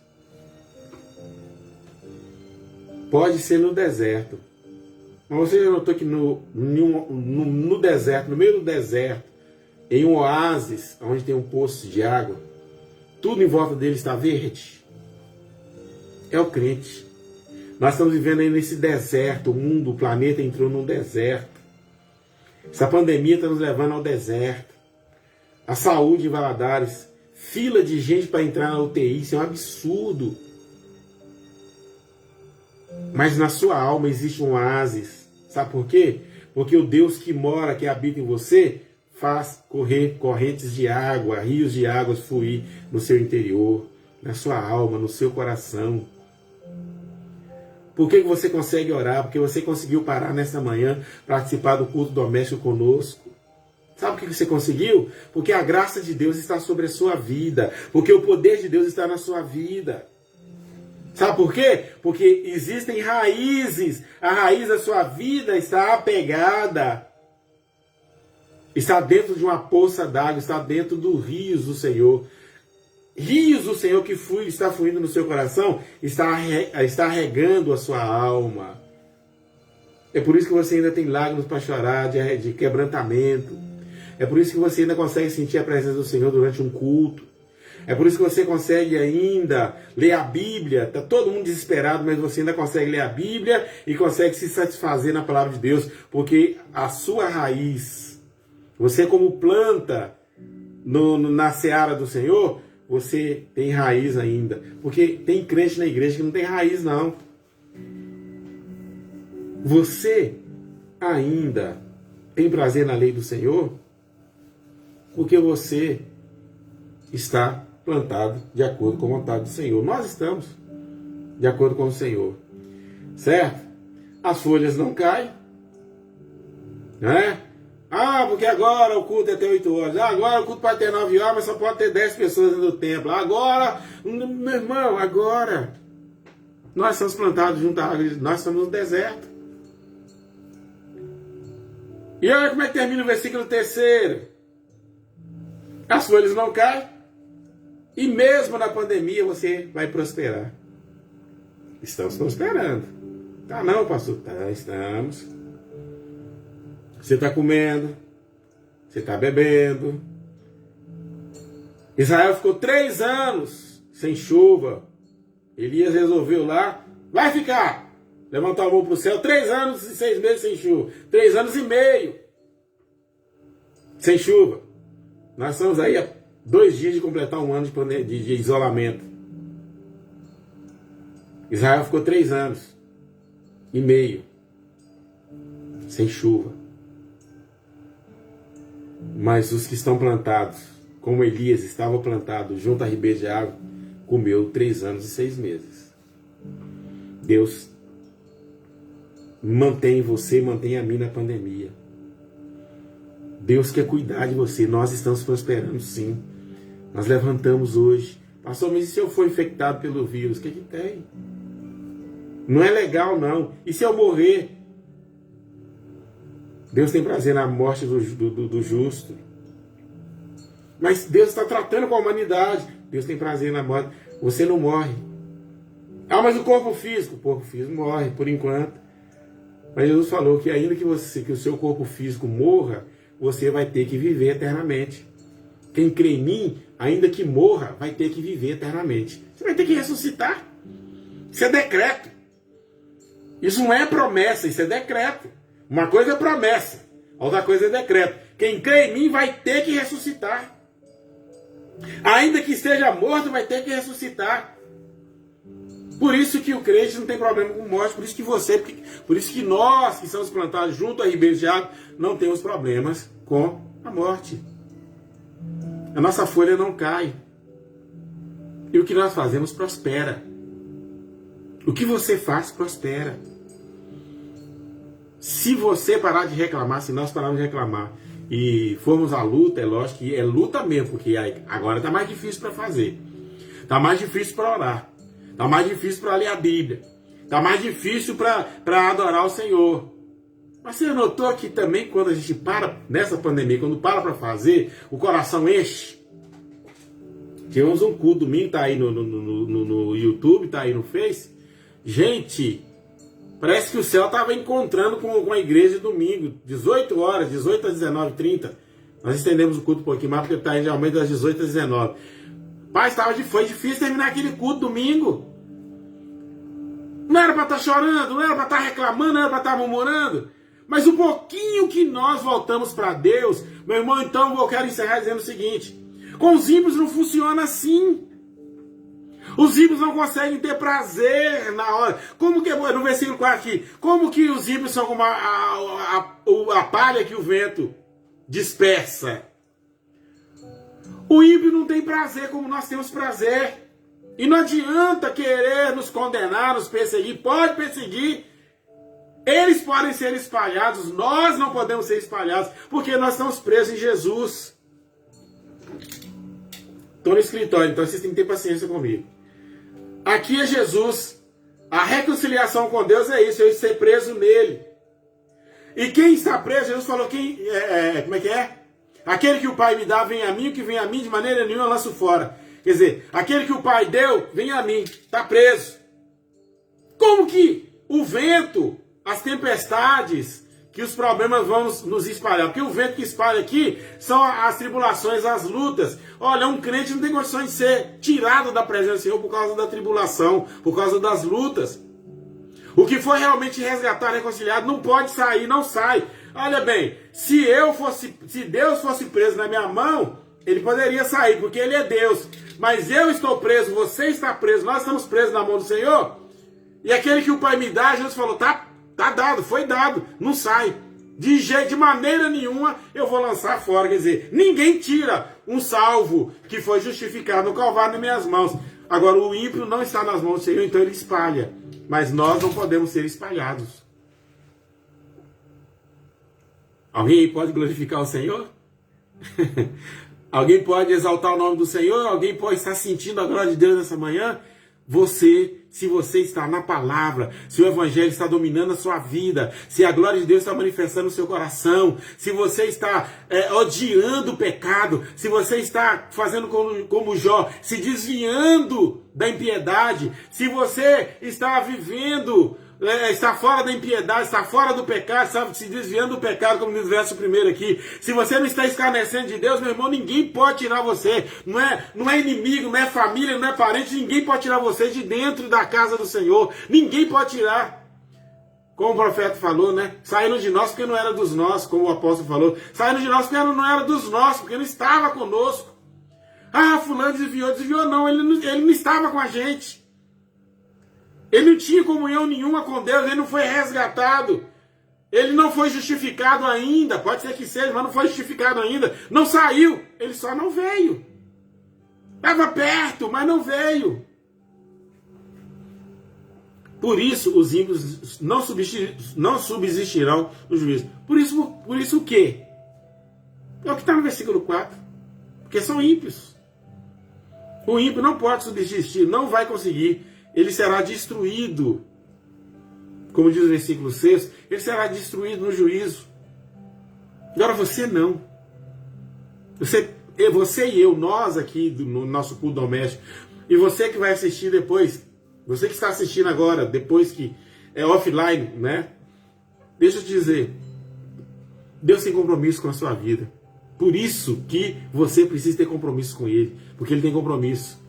Pode ser no deserto. Mas você já notou que no deserto, no meio do deserto, em um oásis, onde tem um poço de água, tudo em volta dele está verde? É o crente. Nós estamos vivendo aí nesse deserto, o mundo, o planeta entrou num deserto. Essa pandemia está nos levando ao deserto. A saúde em Valadares, fila de gente para entrar na UTI, isso é um absurdo. Mas na sua alma existe um oásis. Sabe por quê? Porque o Deus que mora, que habita em você, faz correr correntes de água, rios de águas fluir no seu interior, na sua alma, no seu coração. Por que você consegue orar? Porque você conseguiu parar nesta manhã, participar do culto doméstico conosco. Sabe por que você conseguiu? Porque a graça de Deus está sobre a sua vida. Porque o poder de Deus está na sua vida. Sabe por quê? Porque existem raízes. A raiz da sua vida está apegada. Está dentro de uma poça d'água, está dentro dos rios do Senhor. Rios do Senhor que está fluindo no seu coração, está regando a sua alma. É por isso que você ainda tem lágrimas para chorar, de quebrantamento. É por isso que você ainda consegue sentir a presença do Senhor durante um culto. É por isso que você consegue ainda ler a Bíblia. Está todo mundo desesperado, mas você ainda consegue ler a Bíblia e consegue se satisfazer na palavra de Deus, porque a sua raiz, você como planta na seara do Senhor, você tem raiz ainda. Porque tem crente na igreja que não tem raiz, não. Você ainda tem prazer na lei do Senhor porque você está plantado de acordo com a vontade do Senhor. Nós estamos de acordo com o Senhor. Certo? As folhas não caem. Né? Ah, porque agora o culto é até 8 horas. Ah, agora o culto pode ter 9 horas, mas só pode ter 10 pessoas dentro do templo. Agora, meu irmão, agora nós estamos plantados junto à água, nós estamos no deserto. E olha como é que termina o versículo 3. As folhas não caem. E mesmo na pandemia você vai prosperar. Estamos prosperando. Tá não, pastor? Tá, estamos. Você está comendo, você está bebendo. Israel ficou 3 anos sem chuva. Elias resolveu lá, vai ficar. Levantar a mão para o céu, 3 anos e 6 meses sem chuva. 3 anos e meio sem chuva. Nós estamos aí há 2 dias de completar um ano de isolamento. Israel ficou 3 anos e meio sem chuva. Mas os que estão plantados, como Elias estava plantado junto à ribeira de água, comeu 3 anos e 6 meses. Deus mantém você, mantém a mim na pandemia. Deus quer cuidar de você. Nós estamos prosperando, sim. Nós levantamos hoje. Pastor, mas e se eu for infectado pelo vírus? O que tem? Não é legal, não. E se eu morrer? Deus tem prazer na morte do justo. Mas Deus está tratando com a humanidade. Deus tem prazer na morte. Você não morre. Ah, mas o corpo físico morre por enquanto. Mas Jesus falou que ainda que o seu corpo físico morra, você vai ter que viver eternamente. Quem crê em mim, ainda que morra, vai ter que viver eternamente. Você vai ter que ressuscitar. Isso é decreto. Isso não é promessa, isso é decreto. Uma coisa é promessa, a outra coisa é decreto. Quem crê em mim vai ter que ressuscitar. Ainda que esteja morto, vai ter que ressuscitar. Por isso que o crente não tem problema com morte, por isso que nós que somos plantados junto a Ribeiro de Água não temos problemas com a morte. A nossa folha não cai. E o que nós fazemos prospera. O que você faz prospera. Se você parar de reclamar, se nós pararmos de reclamar e formos à luta, é lógico que é luta mesmo, porque agora está mais difícil para fazer. Está mais difícil para orar. Está mais difícil para ler a Bíblia. Está mais difícil para adorar o Senhor. Mas você notou que também quando a gente para, nessa pandemia, quando para fazer, o coração enche. Tivemos um culto domingo, tá aí no YouTube, tá aí no Face. Gente, parece que o céu estava encontrando com a igreja domingo, 18 horas, 18 às 19h30. Nós estendemos o culto um pouquinho mais, porque está aí realmente das 18 às 19. Pai, foi difícil terminar aquele culto domingo. Não era para estar chorando, não era para estar reclamando, não era para estar murmurando. Mas o pouquinho que nós voltamos para Deus, meu irmão, então eu quero encerrar dizendo o seguinte: com os ímpios não funciona assim. Os ímpios não conseguem ter prazer na hora. Como que, no versículo 4 aqui, como que os ímpios são como a palha que o vento dispersa? O ímpio não tem prazer como nós temos prazer. E não adianta querer nos condenar, nos perseguir. Pode perseguir. Eles podem ser espalhados. Nós não podemos ser espalhados. Porque nós estamos presos em Jesus. Estou no escritório, então vocês têm que ter paciência comigo. Aqui é Jesus. A reconciliação com Deus é isso. Eu ser preso nele. E quem está preso, Jesus falou, como é que é? Aquele que o Pai me dá, vem a mim. O que vem a mim, de maneira nenhuma eu lanço fora. Quer dizer, aquele que o Pai deu, vem a mim. Está preso. Como que o vento, as tempestades, que os problemas vão nos espalhar? Porque o vento que espalha aqui são as tribulações, as lutas. Olha, um crente não tem condições de ser tirado da presença do Senhor por causa da tribulação, por causa das lutas. O que foi realmente resgatado, reconciliado, não pode sair, não sai. Olha bem, se Deus fosse preso na minha mão, ele poderia sair, porque ele é Deus. Mas eu estou preso, você está preso, nós estamos presos na mão do Senhor. E aquele que o Pai me dá, Jesus falou, tá dado, foi dado, não sai. De maneira nenhuma eu vou lançar fora. Quer dizer, ninguém tira um salvo que foi justificado no Calvário nas minhas mãos. Agora o ímpio não está nas mãos do Senhor, então ele espalha. Mas nós não podemos ser espalhados. Alguém aí pode glorificar o Senhor? Alguém pode exaltar o nome do Senhor? Alguém pode estar sentindo a glória de Deus nessa manhã? Se você está na palavra, se o Evangelho está dominando a sua vida, se a glória de Deus está manifestando no seu coração, se você está odiando o pecado, se você está fazendo como Jó, se desviando da impiedade, se você está vivendo, está fora da impiedade, está fora do pecado, está se desviando do pecado, como diz o verso 1 aqui. Se você não está escarnecendo de Deus, meu irmão, ninguém pode tirar você. Não é inimigo, não é família, não é parente, ninguém pode tirar você de dentro da casa do Senhor. Ninguém pode tirar. Como o profeta falou, né? Saíram de nós porque não era dos nossos, como o apóstolo falou. Saíram de nós porque não era dos nossos, porque não estava conosco. Ah, fulano desviou não, ele não estava com a gente. Ele não tinha comunhão nenhuma com Deus, ele não foi resgatado. Ele não foi justificado ainda, pode ser que seja, mas não foi justificado ainda. Não saiu, ele só não veio. Estava perto, mas não veio. Por isso os ímpios não subsistirão no juízo. Por isso o quê? É o que está no versículo 4. Porque são ímpios. O ímpio não pode subsistir, não vai conseguir. Ele será destruído. como diz o versículo 6, ele será destruído no juízo. Agora você não. Você e eu, nós aqui no nosso culto doméstico, e você que vai assistir depois, você que está assistindo agora, depois que é offline, né? Deixa eu te dizer, Deus tem compromisso com a sua vida. Por isso que você precisa ter compromisso com Ele, porque Ele tem compromisso.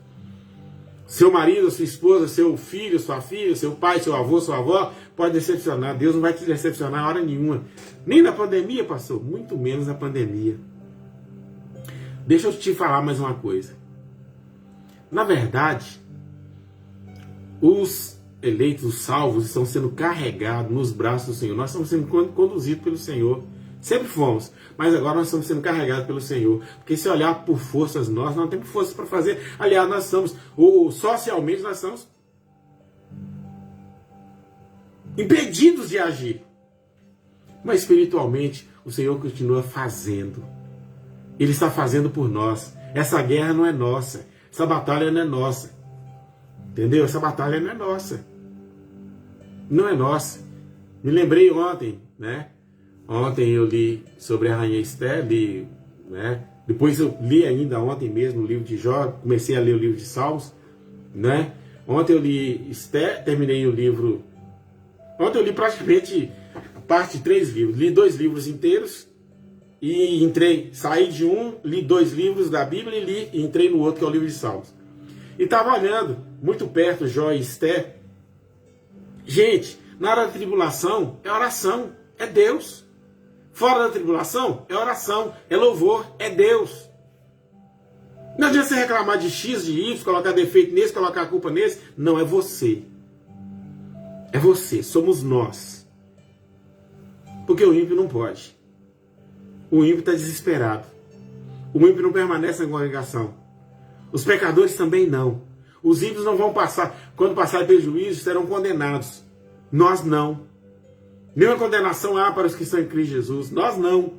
Seu marido, sua esposa, seu filho, sua filha, seu pai, seu avô, sua avó, pode decepcionar. Deus não vai te decepcionar a hora nenhuma. Nem na pandemia, pastor, muito menos na pandemia. Deixa eu te falar mais uma coisa. Na verdade, os eleitos, os salvos, estão sendo carregados nos braços do Senhor. Nós estamos sendo conduzidos pelo Senhor. Sempre fomos, mas agora nós estamos sendo carregados pelo Senhor. Porque se olhar por forças nós não temos forças para fazer. Aliás, nós estamos, ou socialmente nós estamos impedidos de agir. Mas espiritualmente o Senhor continua fazendo. Ele está fazendo por nós. Essa guerra não é nossa. Essa batalha não é nossa. Entendeu? Essa batalha não é nossa. Não é nossa. Me lembrei ontem, né? Ontem eu li sobre a rainha Esther, né? Depois eu li ainda ontem mesmo o livro de Jó, comecei a ler o livro de Salmos, né? Ontem eu li Esther, terminei o livro. Ontem eu li praticamente parte de 3 livros. Li 2 livros inteiros e saí de um, li 2 livros da Bíblia e entrei no outro que é o livro de Salmos. E estava olhando muito perto Jó e Esther. Gente, na hora da tribulação é oração, é Deus. Fora da tribulação, é oração, é louvor, é Deus. Não adianta você reclamar de X, de Y, colocar defeito nesse, colocar a culpa nesse. Não, é você. É você, somos nós. Porque o ímpio não pode. O ímpio está desesperado. O ímpio não permanece na congregação. Os pecadores também não. Os ímpios não vão passar. Quando passarem pelo juízo, serão condenados. Nós não. Nenhuma condenação há para os que estão em Cristo Jesus. Nós não.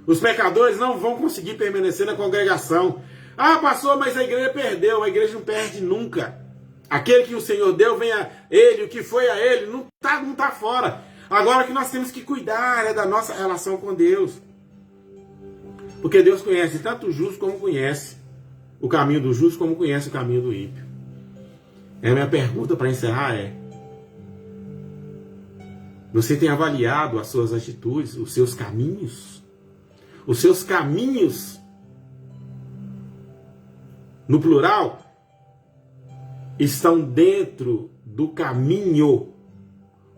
Os pecadores não vão conseguir permanecer na congregação. Ah, pastor, mas a igreja perdeu. A igreja não perde nunca. Aquele que o Senhor deu, vem a ele. O que foi a ele, não tá fora. Agora o que nós temos que cuidar é da nossa relação com Deus. Porque Deus conhece tanto o justo como conhece o caminho do justo, como conhece o caminho do ímpio. A minha pergunta para encerrar é: você tem avaliado as suas atitudes, os seus caminhos? Os seus caminhos, no plural, estão dentro do caminho.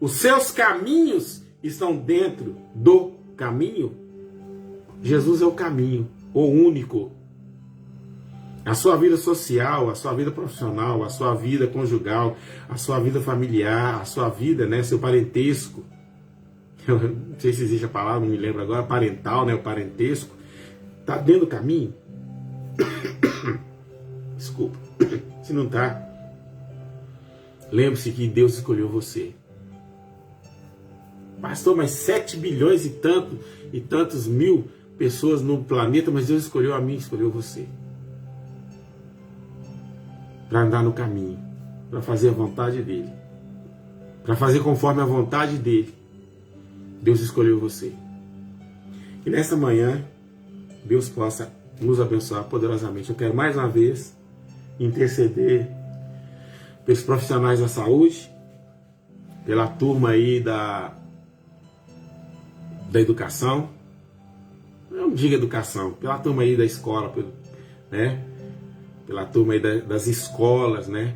Os seus caminhos estão dentro do caminho. Jesus é o caminho, o único. A sua vida social, a sua vida profissional, a sua vida conjugal, a sua vida familiar, a sua vida, né, seu parentesco. Eu não sei se existe a palavra, não me lembro agora, parental, né, o parentesco. Está dentro do caminho? Desculpa. Se não está, lembre-se que Deus escolheu você. Pastor, mas 7 bilhões e tantos mil pessoas no planeta, mas Deus escolheu a mim, escolheu você. Para andar no caminho, para fazer a vontade dele, para fazer conforme a vontade dele. Deus escolheu você. E nessa manhã, Deus possa nos abençoar poderosamente. Eu quero mais uma vez interceder pelos profissionais da saúde, pela turma aí da educação. Eu não digo educação, pela turma aí da escola, né? Pela turma aí das escolas, né?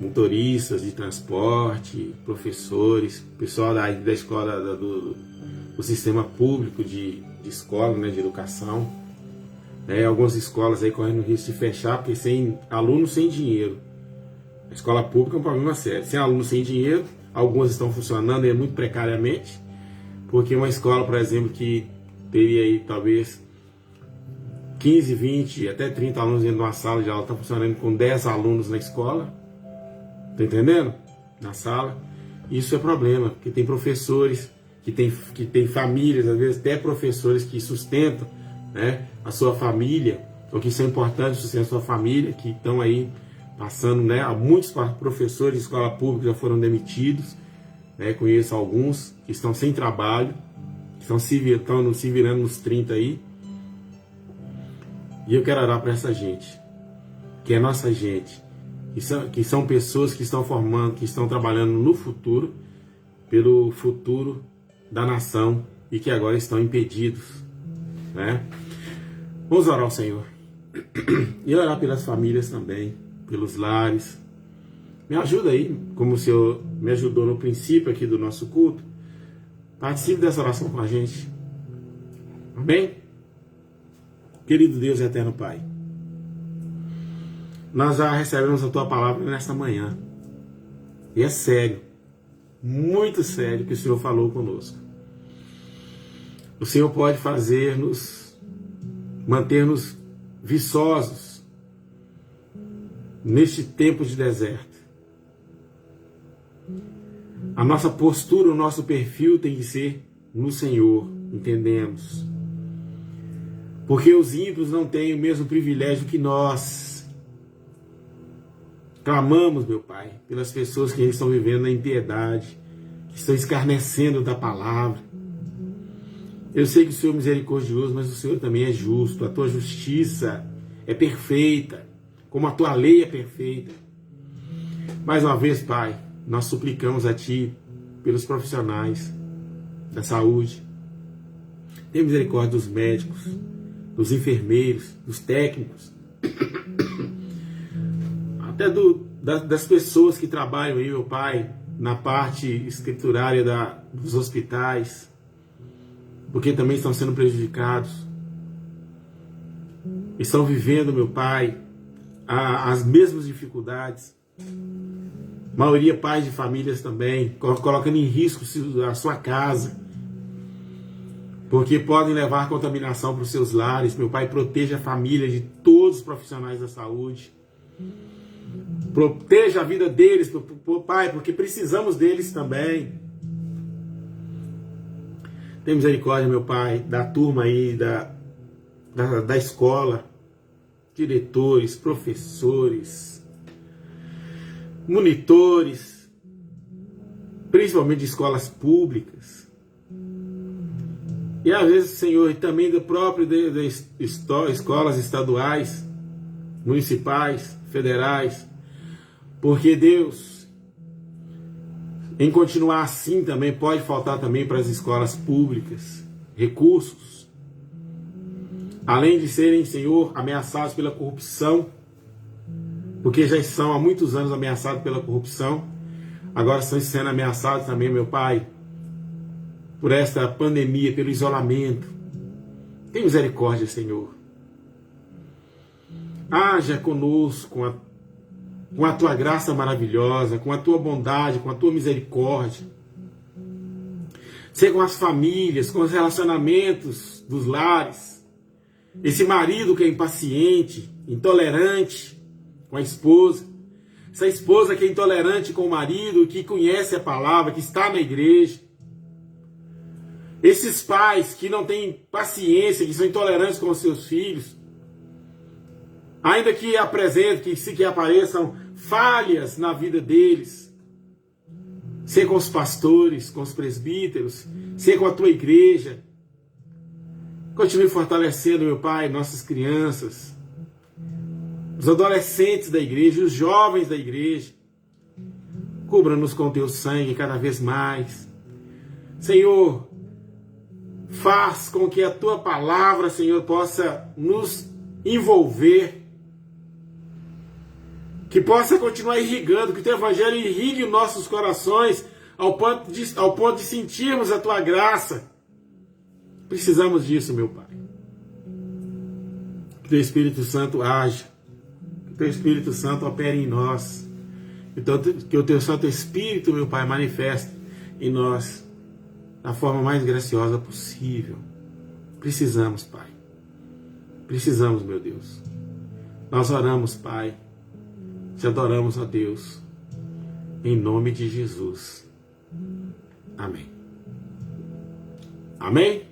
Motoristas de transporte, professores, pessoal da escola do sistema público de escola, né? De educação. Algumas escolas aí correndo o risco de fechar, porque sem aluno, sem dinheiro. A escola pública é um problema sério. Sem aluno, sem dinheiro, algumas estão funcionando muito precariamente, porque uma escola, por exemplo, que teria aí talvez 15, 20, até 30 alunos dentro de uma sala de aula, está funcionando com 10 alunos na escola. Está entendendo? Na sala. Isso é problema, porque tem professores, que tem famílias, às vezes até professores que sustentam, né, a sua família, ou que são importantes sustentar a sua família, que estão aí passando, né, muitos professores de escola pública já foram demitidos, Conheço alguns que estão sem trabalho, que estão se virando nos 30 aí. E eu quero orar para essa gente, que é nossa gente, que são pessoas que estão formando, que estão trabalhando no futuro, pelo futuro da nação e que agora estão impedidos, né? Vamos orar ao Senhor e orar pelas famílias também, pelos lares. Me ajuda aí, como o Senhor me ajudou no princípio aqui do nosso culto. Participe dessa oração com a gente. Amém? Querido Deus e eterno Pai, nós já recebemos a Tua palavra nesta manhã. E é sério, muito sério, que o Senhor falou conosco. O Senhor pode manter-nos viçosos neste tempo de deserto. A nossa postura, o nosso perfil tem que ser no Senhor, entendemos. Porque os ímpios não têm o mesmo privilégio que nós. Clamamos, meu Pai, pelas pessoas que estão vivendo na impiedade, que estão escarnecendo da palavra. Eu sei que o Senhor é misericordioso, mas o Senhor também é justo. A Tua justiça é perfeita, como a Tua lei é perfeita. Mais uma vez, Pai, nós suplicamos a Ti pelos profissionais da saúde. Tenha misericórdia dos médicos, dos enfermeiros, dos técnicos, até das pessoas que trabalham aí, meu Pai, na parte escriturária dos hospitais, porque também estão sendo prejudicados. Estão vivendo, meu Pai, as mesmas dificuldades. Maioria pais de famílias também, colocando em risco a sua casa, porque podem levar contaminação para os seus lares. Meu Pai, proteja a família de todos os profissionais da saúde. Proteja a vida deles, Pai, porque precisamos deles também. Tem misericórdia, meu Pai, da turma aí, da escola, diretores, professores, monitores, principalmente de escolas públicas. E às vezes, Senhor, e também das escolas estaduais, municipais, federais, porque Deus, em continuar assim também, pode faltar também para as escolas públicas recursos, além de serem, Senhor, ameaçados pela corrupção, porque já são há muitos anos ameaçados pela corrupção, agora estão sendo ameaçados também, meu Pai, por esta pandemia, pelo isolamento. Tem misericórdia, Senhor. Haja conosco com a Tua graça maravilhosa, com a Tua bondade, com a Tua misericórdia. Seja com as famílias, com os relacionamentos dos lares. Esse marido que é impaciente, intolerante com a esposa. Essa esposa que é intolerante com o marido, que conhece a palavra, que está na igreja. Esses pais que não têm paciência, que são intolerantes com os seus filhos, ainda que apresentem, que apareçam falhas na vida deles, seja com os pastores, com os presbíteros, seja com a Tua igreja. Continue fortalecendo, meu Pai, nossas crianças, os adolescentes da igreja, os jovens da igreja. Cubra-nos com o Teu sangue cada vez mais. Senhor, faz com que a Tua palavra, Senhor, possa nos envolver, que possa continuar irrigando, que o Teu Evangelho irrigue nossos corações ao ponto de sentirmos a Tua graça. Precisamos disso, meu Pai. Que Teu Espírito Santo haja, que Teu Espírito Santo opere em nós, que o Teu Santo Espírito, meu Pai, manifeste em nós da forma mais graciosa possível. Precisamos, Pai. Precisamos, meu Deus. Nós oramos, Pai. Te adoramos, ó Deus. Em nome de Jesus. Amém. Amém?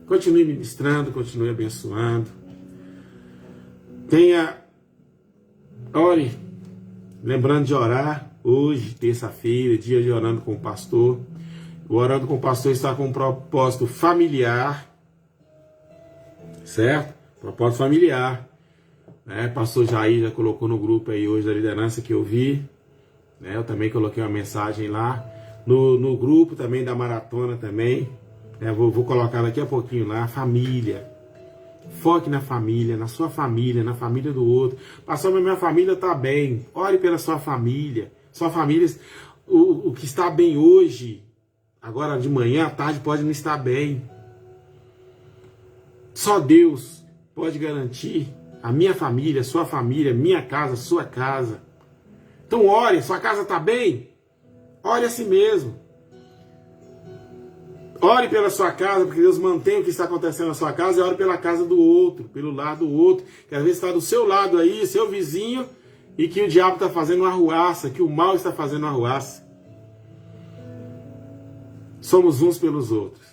Continue ministrando, continue abençoando. Ore, lembrando de orar, Hoje, terça-feira, dia de Orando com o Pastor. O Orando com o Pastor está com um propósito familiar, certo? Propósito familiar. Né? Pastor Jair já colocou no grupo aí hoje da liderança que eu vi. Né? Eu também coloquei uma mensagem lá. No grupo também da maratona também. Vou colocar daqui a pouquinho lá. Família. Foque na família, na sua família, na família do outro. Pastor, mas minha família está bem. Ore pela sua família. Sua família, o que está bem hoje, agora de manhã, à tarde, pode não estar bem. Só Deus pode garantir a minha família, sua família, minha casa, sua casa. Então ore, sua casa está bem? Ore a si mesmo. Ore pela sua casa, porque Deus mantém o que está acontecendo na sua casa, e ore pela casa do outro, pelo lado do outro, que às vezes está do seu lado aí, seu vizinho, e que o diabo está fazendo uma arruaça, que o mal está fazendo uma arruaça. Somos uns pelos outros.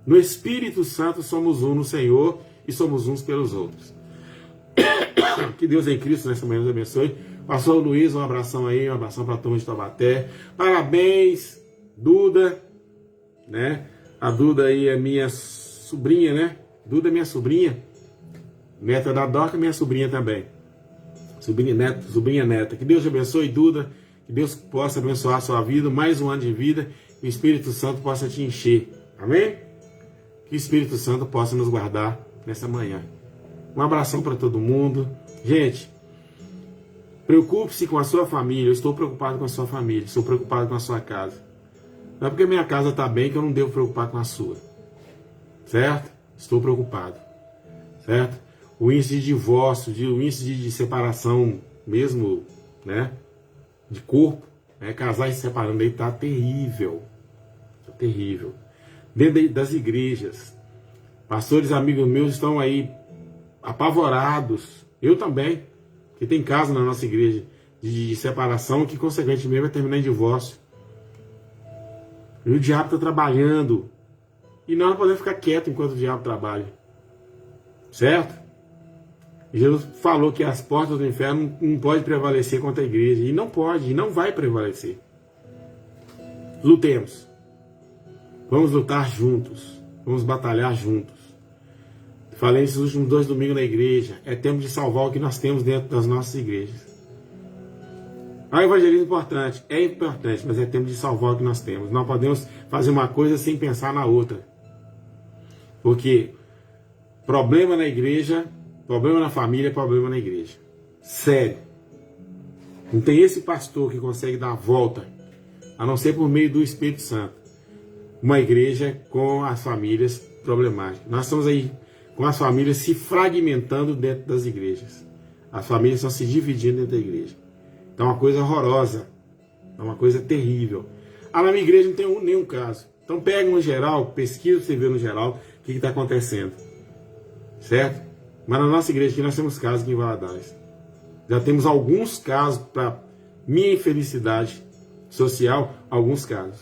No Espírito Santo somos um no Senhor e somos uns pelos outros. Que Deus em Cristo nessa manhã nos abençoe. Pastor Luiz, um abração aí, um abração para a turma de Taubaté. Parabéns, Duda, né? A Duda aí é minha sobrinha, né? Duda é minha sobrinha. Neta da Doca, minha sobrinha também. Sobrinha neta. Que Deus te abençoe, Duda. Que Deus possa abençoar a sua vida, mais um ano de vida. Que o Espírito Santo possa te encher. Amém? Que o Espírito Santo possa nos guardar nessa manhã. Um abração para todo mundo. Gente, preocupe-se com a sua família. Eu estou preocupado com a sua família. Estou preocupado com a sua casa. Não é porque minha casa está bem que eu não devo preocupar com a sua. Certo? Estou preocupado. Certo? O índice de divórcio, o índice de separação mesmo, né? De corpo, né? Casais se separando aí está terrível. Tá terrível. Dentro das igrejas, pastores amigos meus estão aí apavorados. Eu também. Que tem casos na nossa igreja de separação que consequentemente vai terminar em divórcio. E o diabo está trabalhando. E nós não podemos ficar quietos enquanto o diabo trabalha. Certo? Jesus falou que as portas do inferno não podem prevalecer contra a igreja. E não pode, e não vai prevalecer. Lutemos. Vamos lutar juntos. Vamos batalhar juntos. Falei nesses últimos 2 domingos na igreja. É tempo de salvar o que nós temos dentro das nossas igrejas. O evangelismo é importante, mas é tempo de salvar o que nós temos. Não podemos fazer uma coisa sem pensar na outra. Porque problema na igreja, problema na família, problema na igreja. Sério. Não tem esse pastor que consegue dar a volta, a não ser por meio do Espírito Santo. Uma igreja com as famílias problemáticas. Nós estamos aí com as famílias se fragmentando dentro das igrejas. As famílias estão se dividindo dentro da igreja. Então é uma coisa horrorosa. É uma coisa terrível. Na minha igreja não tem nenhum caso. Então pega no geral, pesquisa para você ver no geral o que está acontecendo. Certo? Mas na nossa igreja aqui nós temos casos aqui em Valadares. Já temos alguns casos, para minha infelicidade social, alguns casos.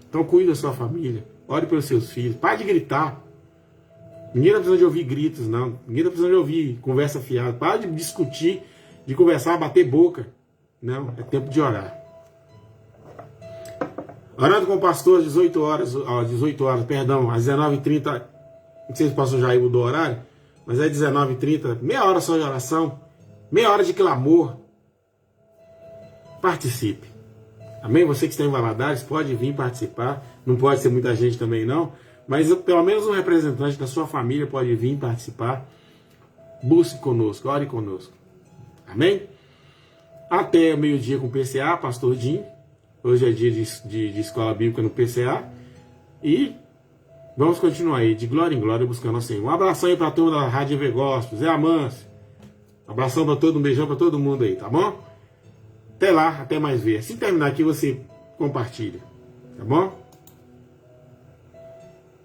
Então cuide da sua família. Ore pelos seus filhos. Pare de gritar. Ninguém está precisando de ouvir gritos, não. Ninguém está precisando de ouvir conversa fiada. Para de discutir, de conversar, bater boca. Não, é tempo de orar. Orando com o pastor às 18 horas, perdão, às 19h30. Não sei se o pastor Jair mudou o horário, mas é 19h30, meia hora só de oração, meia hora de clamor. Participe. Amém? Você que está em Valadares pode vir participar. Não pode ser muita gente também não, mas pelo menos um representante da sua família pode vir participar. Busque conosco, ore conosco. Amém? Até meio-dia com o PCA, pastor Jim. Hoje é dia de escola bíblica no PCA. E vamos continuar aí, de glória em glória, buscando o Senhor. Um abração aí para a turma da Rádio EV Gospel, Zé Amâncio. Abração para todo mundo, um beijão para todo mundo aí, tá bom? Até lá, até mais ver. Se terminar aqui, você compartilha, tá bom?